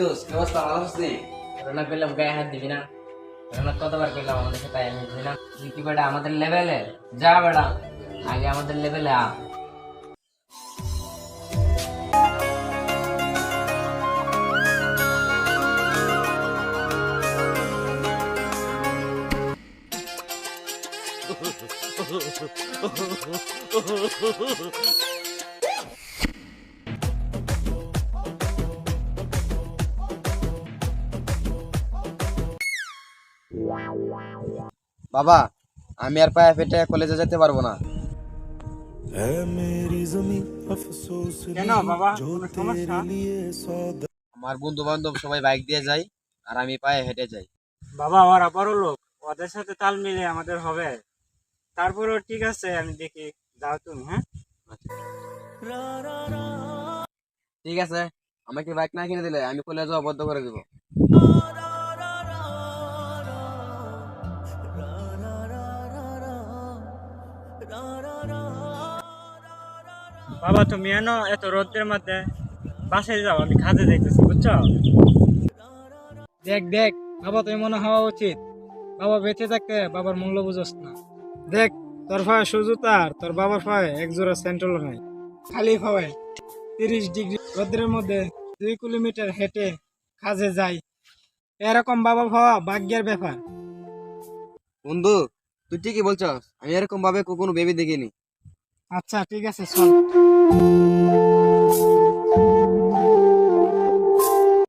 দোস্ত কি অবস্থা, ভালো আছিস নি? করোনা পেলাম গায়ে হাত দিবি না। করোনা কতবার পেলাম আমাদের সাথে আমি দিবি না। তুই কি বেটা আমাদের লেভেলে যা বেটা, আগে আমাদের লেভেলে আ। বাবা, আমি আর পায়ে ফেটে কলেজে যেতে পারবো না। है मेरी जमीन अफसोस কেন नहीं বাবা, जो কোনো সমস্যা? तेरे लिए सौदा। আমার বন্ধু বান্ধব সবাই বাইক দিয়ে যায় আর আমি পায়ে হেঁটে যাই। বাবা ওরা বড় লোক, ওদের সাথে তাল মিলে আমাদের হবে। তারপরও ঠিক আছে, আমি দেখি, যাও তুমি। হ্যাঁ, ঠিক আছে, আমাকে বাইক না কিনে দিলে আমি কলেজ যাওয়া বন্ধ করে দেবো। বাবা তুমি এনো এত রোদের মধ্যে, বাসায় যাও, আমি কাজে যাইতেছি, বুঝছো? দেখ দেখ বাবা, তুই মনে হওয়া উচিত। বাবা বেঁচে থাকতে বাবার মূল্য বুঝোস না। দেখ, তোর ভাই সুজুতা আর তোর বাবার ভাই এক জোড়া স্যান্ডেল নাই, খালি ভাই 30 ডিগ্রি রোদের মধ্যে 2 কিলোমিটার হেঁটে কাজে যাই। এরকম বাবা ভাবা ভাগ্যের ব্যাপার। বন্ধু, তুই ঠিকই বলছস, আমি এরকম ভাবে কখনো ভেবে দেখিনি। আচ্ছা ঠিক আছে, চল।